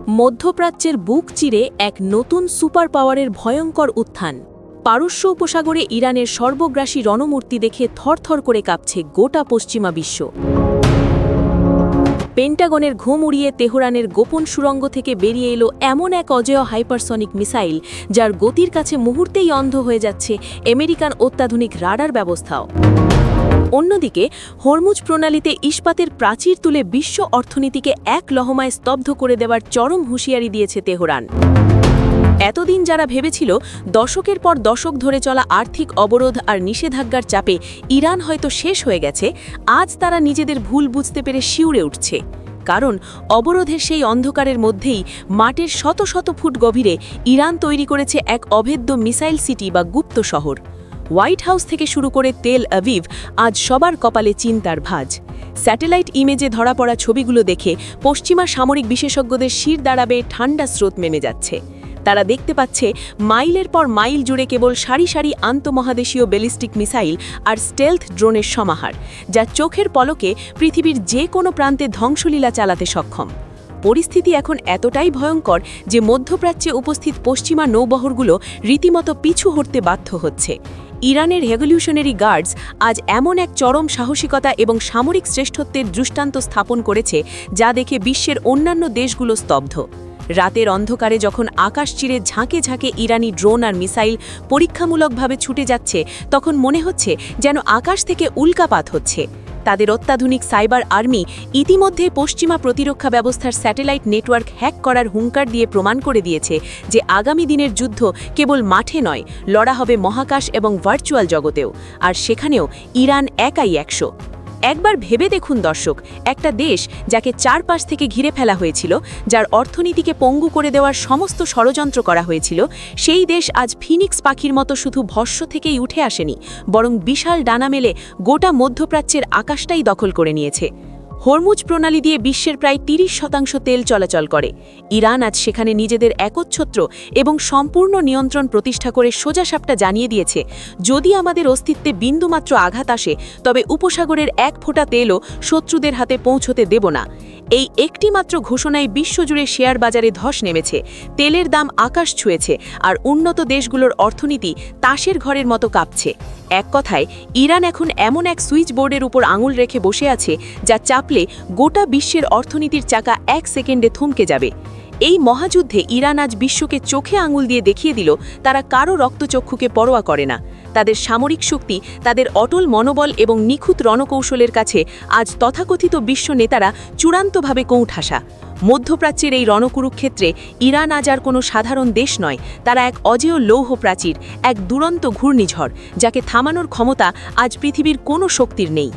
মধ্যপ্রাচ্যের বুক চিরে এক নতুন সুপার পাওয়ারের ভয়ঙ্কর উত্থান। পারস্য উপসাগরে ইরানের সর্বগ্রাসী রণমূর্তি দেখে থরথর করে কাঁপছে গোটা পশ্চিমা বিশ্ব। পেন্টাগনের ঘুম উড়িয়ে তেহরানের গোপন সুড়ঙ্গ থেকে বেরিয়ে এলো এমন এক অজেয় হাইপারসনিক মিসাইল, যার গতির কাছে মুহূর্তেই অন্ধ হয়ে যাচ্ছে আমেরিকান অত্যাধুনিক রাডার ব্যবস্থাও। অন্যদিকে হরমুজ প্রণালীতে ইস্পাতের প্রাচীর তুলে বিশ্ব অর্থনীতিকে এক লহমায় স্তব্ধ করে দেওয়ার চরম হুঁশিয়ারি দিয়েছে তেহরান। এতদিন যারা ভেবেছিল দশকের পর দশক ধরে চলা আর্থিক অবরোধ আর নিষেধাজ্ঞার চাপে ইরান হয়তো শেষ হয়ে গেছে, আজ তারা নিজেদের ভুল বুঝতে পেরে শিউরে উঠছে। কারণ অবরোধের সেই অন্ধকারের মধ্যেই মাটির শত শত ফুট গভীরে ইরান তৈরি করেছে এক অভেদ্য মিসাইল সিটি বা গুপ্ত শহর। হোয়াইট হাউস থেকে শুরু করে তেল আভিভ আজ সবার কপালে চিন্তার ভাঁজ। স্যাটেলাইট ইমেজে ধরা পড়া ছবিগুলো দেখে পশ্চিমা সামরিক বিশেষজ্ঞদের শির দাঁড়াবে ঠান্ডা স্রোত নেমে যাচ্ছে। তারা দেখতে পাচ্ছে মাইলের পর মাইল জুড়ে কেবল সারি সারি আন্তঃমহাদেশীয় ব্যালিস্টিক মিসাইল আর স্টেলথ ড্রোনের সমাহার, যা চোখের পলকে পৃথিবীর যে কোনো প্রান্তে ধ্বংসলীলা চালাতে সক্ষম। পরিস্থিতি এখন এতটাই ভয়ঙ্কর যে মধ্যপ্রাচ্যে উপস্থিত পশ্চিমা নৌবহরগুলো রীতিমতো পিছু হটতে বাধ্য হচ্ছে। ইরানের রেভলিউশনারি গার্ডস আজ এমন এক চরম সাহসিকতা এবং সামরিক শ্রেষ্ঠত্বের দৃষ্টান্ত স্থাপন করেছে, যা দেখে বিশ্বের অন্যান্য দেশগুলো স্তব্ধ। রাতের অন্ধকারে যখন আকাশ চিরে ঝাঁকে ঝাঁকে ইরানি ড্রোন আর মিসাইল পরীক্ষামূলকভাবে ছুটে যাচ্ছে, তখন মনে হচ্ছে যেন আকাশ থেকে উল্কাপাত হচ্ছে। তাদের অত্যাধুনিক সাইবার আর্মি ইতিমধ্যে পশ্চিমা প্রতিরক্ষা ব্যবস্থার স্যাটেলাইট নেটওয়ার্ক হ্যাক করার হুঙ্কার দিয়ে প্রমাণ করে দিয়েছে যে আগামী দিনের যুদ্ধ কেবল মাঠে নয়, লড়া হবে মহাকাশ এবং ভার্চুয়াল জগতেও। আর সেখানেও ইরান একাই 100। একবার ভেবে দেখুন দর্শক, একটা দেশ যাকে চারপাশ থেকে ঘিরে ফেলা হয়েছিল, যার অর্থনীতিকে পঙ্গু করে দেওয়ার সমস্ত ষড়যন্ত্র করা হয়েছিল, সেই দেশ আজ ফিনিক্স পাখির মতো শুধু ভস্ম থেকেই উঠে আসেনি, বরং বিশাল ডানা মেলে গোটা মধ্যপ্রাচ্যের আকাশটাই দখল করে নিয়েছে। হরমুজ প্রণালী দিয়ে বিশ্বের প্রায় 30% তেল চলাচল করে। ইরান আজ সেখানে নিজেদের একচ্ছত্র এবং সম্পূর্ণ নিয়ন্ত্রণ প্রতিষ্ঠা করে সোজাসাপটা জানিয়ে দিয়েছে, যদি আমাদের অস্তিত্বে বিন্দুমাত্র আঘাত আসে, তবে উপসাগরের এক ফোঁটা তেলও শত্রুদের হাতে পৌঁছতে দেব না। এই একটিমাত্র ঘোষণায় বিশ্বজুড়ে শেয়ার বাজারে ধস নেমেছে, তেলের দাম আকাশ ছুঁয়েছে, আর উন্নত দেশগুলোর অর্থনীতি তাসের ঘরের মতো কাঁপছে। এক কথায়, ইরান এখন এমন এক সুইচ বোর্ডের উপর আঙুল রেখে বসে আছে, যা চাপলে গোটা বিশ্বের অর্থনীতির চাকা 1 সেকেন্ডে থমকে যাবে। এই মহাযুদ্ধে ইরান আজ বিশ্বকে চোখে আঙুল দিয়ে দেখিয়ে দিল তারা কারো রক্তচক্ষুকে পরোয়া করে না। তাদের সামরিক শক্তি, তাদের অটল মনোবল এবং নিখুঁত রণকৌশলের কাছে আজ তথাকথিত বিশ্ব নেতারা চূড়ান্তভাবে কোণঠাসা। মধ্যপ্রাচ্যের এই রণকুরুক্ষেত্রে ইরান আজ আর কোনো সাধারণ দেশ নয়, তারা এক অজেয় লৌহ প্রাচীর, এক দুরন্ত ঘূর্ণিঝড়, যাকে থামানোর ক্ষমতা আজ পৃথিবীর কোনো শক্তির নেই।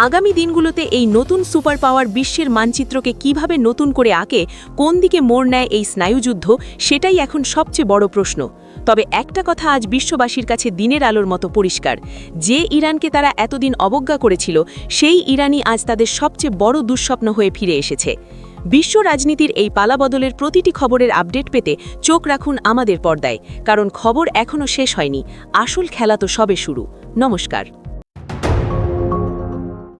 আগামী দিনগুলোতে এই নতুন সুপার পাওয়ার বিশ্বের মানচিত্রকে কিভাবে নতুন করে আঁকে, কোন দিকে মোড় নেয় এই স্নায়ুযুদ্ধ, সেটাই এখন সবচেয়ে বড় প্রশ্ন। তবে একটা কথা আজ বিশ্ববাসীর কাছে দিনের আলোর মতো পরিষ্কার, যে ইরানকে তারা এতদিন অবজ্ঞা করেছিল, সেই ইরানই আজ তাদের সবচেয়ে বড় দুঃস্বপ্ন হয়ে ফিরে এসেছে। বিশ্ব রাজনীতির এই পালাবদলের প্রতিটি খবরের আপডেট পেতে চোখ রাখুন আমাদের পর্দায়, কারণ খবর এখনও শেষ হয়নি, আসল খেলা তো সবে শুরু। নমস্কার।